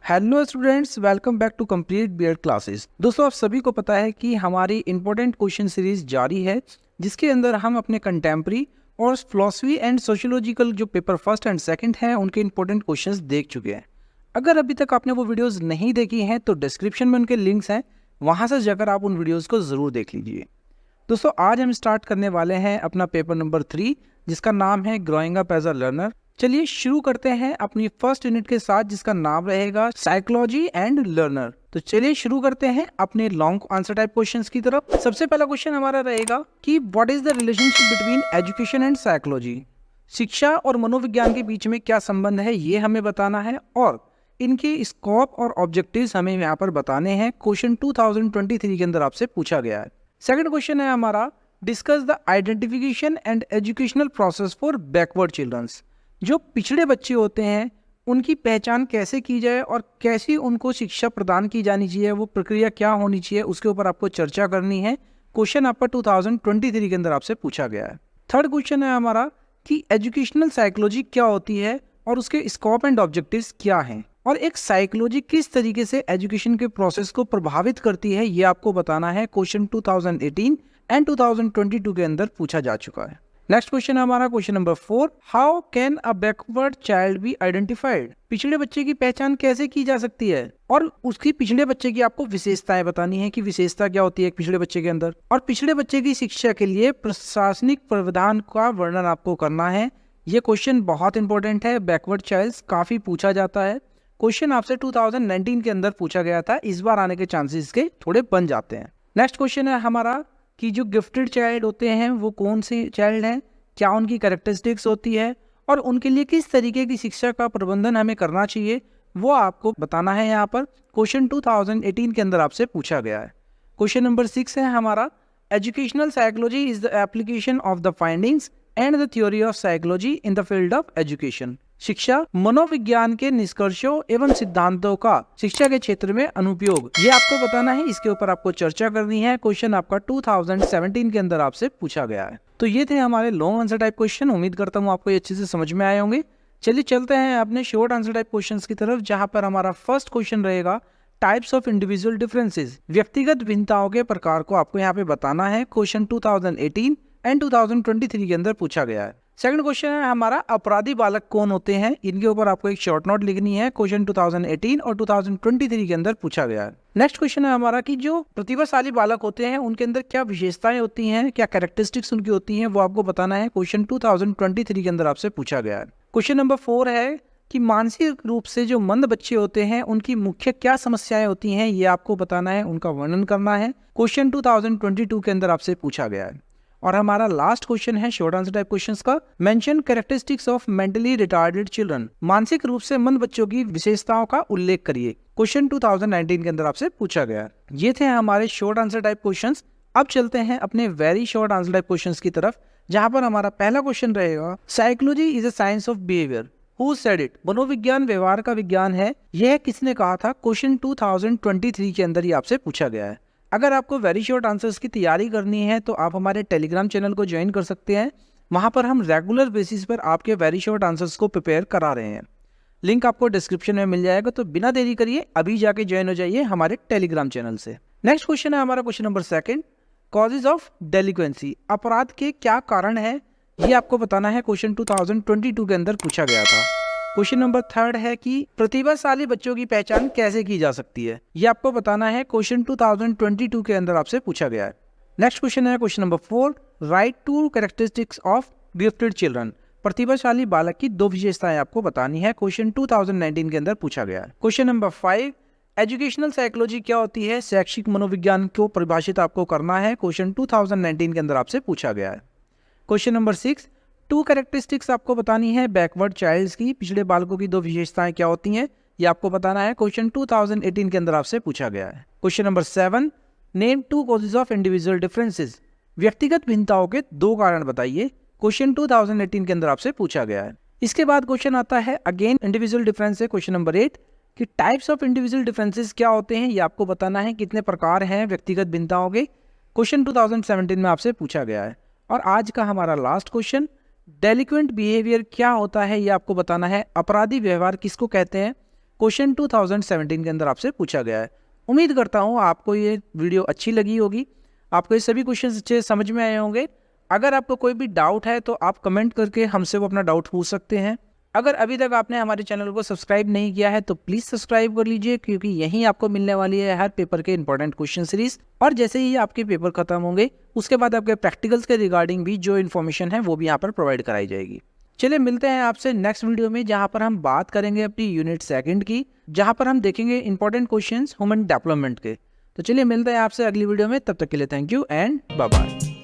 Hello students, welcome back to complete BEd classes. दोस्तों, आप सभी को पता है कि हमारी इंपॉर्टेंट क्वेश्चन सीरीज जारी है, जिसके अंदर हम अपने कंटेम्प्रेरी और फिलॉसफी एंड सोशियोलॉजिकल जो पेपर फर्स्ट एंड सेकंड हैं उनके इंपॉर्टेंट क्वेश्चंस देख चुके हैं। अगर अभी तक आपने वो वीडियोस नहीं देखी हैं तो डिस्क्रिप्शन में उनके लिंक्स हैं, वहाँ से जाकर आप उन वीडियोज़ को ज़रूर देख लीजिए। दोस्तों, आज हम स्टार्ट करने वाले हैं अपना पेपर नंबर 3, जिसका नाम है growing up as a learner. चलिए शुरू करते हैं अपनी फर्स्ट यूनिट के साथ, जिसका नाम रहेगा साइकोलॉजी एंड लर्नर। तो चलिए शुरू करते हैं अपने लॉन्ग आंसर टाइप क्वेश्चंस की तरफ। सबसे पहला क्वेश्चन हमारा रहेगा कि what is the relationship between education and psychology. शिक्षा और मनोविज्ञान के बीच में क्या संबंध है, ये हमें बताना है और इनके स्कोप और ऑब्जेक्टिव्स हमें यहाँ पर बताने हैं। क्वेश्चन 2023 के अंदर आपसे पूछा गया है। सेकंड क्वेश्चन है हमारा, discuss the identification and educational process for backward childrens. जो पिछड़े बच्चे होते हैं उनकी पहचान कैसे की जाए और कैसी उनको शिक्षा प्रदान की जानी चाहिए, वो प्रक्रिया क्या होनी चाहिए, उसके ऊपर आपको चर्चा करनी है। क्वेश्चन आपका 2023 के अंदर आपसे पूछा गया है। थर्ड क्वेश्चन है हमारा कि एजुकेशनल साइकोलॉजी क्या होती है और उसके स्कोप एंड ऑब्जेक्टिव्स क्या हैं, और एक साइकोलॉजी किस तरीके से एजुकेशन के प्रोसेस को प्रभावित करती है, ये आपको बताना है। क्वेश्चन 2018 एंड 2022 के अंदर पूछा जा चुका है। नेक्स्ट क्वेश्चन है हमारा question number 4, how can a backward child be identified. पिछड़े बच्चे की पहचान कैसे की जा सकती है और उसकी पिछड़े बच्चे की आपको विशेषताएं बतानी है कि विशेषता क्या होती है एक पिछड़े बच्चे के अंदर। और पिछड़े बच्चे की शिक्षा के लिए प्रशासनिक प्रावधान का वर्णन आपको करना है। ये क्वेश्चन बहुत इंपॉर्टेंट है, बैकवर्ड चाइल्ड काफी पूछा जाता है। क्वेश्चन आपसे 2019 के अंदर पूछा गया था, इस बार आने के चांसेस के थोड़े बन जाते हैं। नेक्स्ट क्वेश्चन है हमारा कि जो गिफ्टेड चाइल्ड होते हैं वो कौन से चाइल्ड हैं, क्या उनकी कैरेक्टरिस्टिक्स होती है और उनके लिए किस तरीके की शिक्षा का प्रबंधन हमें करना चाहिए, वो आपको बताना है। यहाँ पर क्वेश्चन 2018 के अंदर आपसे पूछा गया है। क्वेश्चन नंबर 6 है हमारा, educational psychology is the application of the findings and the theory of psychology in the field of education. शिक्षा मनोविज्ञान के निष्कर्षों एवं सिद्धांतों का शिक्षा के क्षेत्र में अनुप्रयोग, ये आपको बताना है। इसके ऊपर आपको चर्चा करनी है। क्वेश्चन आपका 2017 के अंदर आपसे पूछा गया है। तो ये थे हमारे लॉन्ग आंसर टाइप क्वेश्चन। उम्मीद करता हूँ आपको ये अच्छे से समझ में आए होंगे। चलिए चलते हैं अपने शॉर्ट आंसर टाइप क्वेश्चंस की तरफ, जहां पर हमारा फर्स्ट क्वेश्चन रहेगा, टाइप्स ऑफ इंडिविजुअल डिफरेंसेस। व्यक्तिगत भिन्नताओं के प्रकार को आपको यहाँ पे बताना है। क्वेश्चन 2018 एंड 2023 के अंदर पूछा गया है। सेकंड क्वेश्चन है हमारा, अपराधी बालक कौन होते हैं, इनके ऊपर आपको एक शॉर्ट नोट लिखनी है। क्वेश्चन 2018 और 2023 के अंदर पूछा गया है। नेक्स्ट क्वेश्चन है हमारा कि जो प्रतिभाशाली बालक होते हैं उनके अंदर क्या विशेषताएं होती हैं, क्या कैरेक्टरिस्टिक्स उनकी होती हैं, वो आपको बताना है। क्वेश्चन 2023 के अंदर आपसे पूछा गया है। क्वेश्चन नंबर 4 है कि मानसिक रूप से जो मंद बच्चे होते हैं उनकी मुख्य क्या समस्याएं होती हैं, ये आपको बताना है, उनका वर्णन करना है। क्वेश्चन 2022 के अंदर आपसे पूछा गया है। और हमारा लास्ट क्वेश्चन है शॉर्ट आंसर टाइप क्वेश्चंस का, mention characteristics of mentally retarded children. मानसिक रूप से मंद बच्चों की विशेषताओं का उल्लेख करिए। क्वेश्चन 2019 के अंदर आपसे पूछा गया है। ये थे हमारे शॉर्ट आंसर टाइप क्वेश्चंस। अब चलते हैं अपने very short answer type questions की तरफ, जहां पर हमारा पहला क्वेश्चन रहेगा, psychology is a science of behaviour, who said it. मनोविज्ञान व्यवहार का विज्ञान है, यह किसने कहा था। क्वेश्चन 2023 के अंदर ही आपसे पूछा गया है। अगर आपको वेरी शॉर्ट आंसर्स की तैयारी करनी है तो आप हमारे टेलीग्राम चैनल को ज्वाइन कर सकते हैं। वहां पर हम रेगुलर बेसिस पर आपके वेरी शॉर्ट आंसर्स को प्रिपेयर करा रहे हैं। लिंक आपको डिस्क्रिप्शन में मिल जाएगा, तो बिना देरी करिए अभी जाके ज्वाइन हो जाइए हमारे टेलीग्राम चैनल से। नेक्स्ट क्वेश्चन है हमारा क्वेश्चन नंबर 2, कॉजेज ऑफ डेलिक्वेंसी। अपराध के क्या कारण है, ये आपको बताना है। क्वेश्चन 2022 के अंदर पूछा गया था। क्वेश्चन नंबर 3 है कि प्रतिभाशाली बच्चों की पहचान कैसे की जा सकती है, ये आपको बताना है। क्वेश्चन 2022 के अंदर आपसे पूछा गया है। नेक्स्ट क्वेश्चन है question number 4, right to characteristics of gifted children. प्रतिभाशाली बालक की 2 विशेषताएं आपको बतानी है। क्वेश्चन 2019 के अंदर पूछा गया है। क्वेश्चन नंबर 5, एजुकेशनल साइकोलॉजी क्या होती है, शैक्षिक मनोविज्ञान को परिभाषित आपको करना है। क्वेश्चन 2019 के अंदर आपसे पूछा गया है। क्वेश्चन नंबर 6, 2 कैरेक्टरिस्टिक्स आपको बतानी है बैकवर्ड चाइल्ड्स की, पिछड़े बालकों की 2 विशेषताएं क्या होती हैं, ये आपको बताना है। क्वेश्चन 2018 के अंदर आपसे पूछा गया है। Question number 7, name 2 causes of individual differences. व्यक्तिगत भिन्नताओं के 2 कारण बताइए। क्वेश्चन 2018 के अंदर आपसे पूछा गया है। इसके बाद क्वेश्चन आता है अगेन इंडिविजुअल डिफरेंस है। क्वेश्चन नंबर 8 कि टाइप्स ऑफ इंडिविजुअल डिफरेंसेस क्या होते हैं, ये आपको बताना है, कितने प्रकार हैं व्यक्तिगत भिन्नताओं के। क्वेश्चन 2017 में आपसे पूछा गया है। और आज का हमारा लास्ट क्वेश्चन, डेलिक्वेंट बिहेवियर क्या होता है, ये आपको बताना है। अपराधी व्यवहार किसको कहते हैं। क्वेश्चन 2017 के अंदर आपसे पूछा गया है। उम्मीद करता हूँ आपको ये वीडियो अच्छी लगी होगी, आपको ये सभी क्वेश्चन अच्छे समझ में आए होंगे। अगर आपको कोई भी डाउट है तो आप कमेंट करके हमसे वो अपना डाउट पूछ सकते हैं। अगर अभी तक आपने हमारे चैनल को सब्सक्राइब नहीं किया है तो प्लीज़ सब्सक्राइब कर लीजिए, क्योंकि यहीं आपको मिलने वाली है हर पेपर के इंपॉर्टेंट क्वेश्चन सीरीज। और जैसे ही आपके पेपर खत्म होंगे उसके बाद आपके प्रैक्टिकल्स के रिगार्डिंग भी जो इन्फॉर्मेशन है वो भी यहाँ पर प्रोवाइड कराई जाएगी। चलिए मिलते हैं आपसे नेक्स्ट वीडियो में, जहाँ पर हम बात करेंगे अपनी यूनिट 2 की, जहाँ पर हम देखेंगे इंपॉर्टेंट क्वेश्चंस ह्यूमन डेवलपमेंट के। तो चलिए मिलते हैं आपसे अगली वीडियो में, तब तक के लिए thank you and bye bye.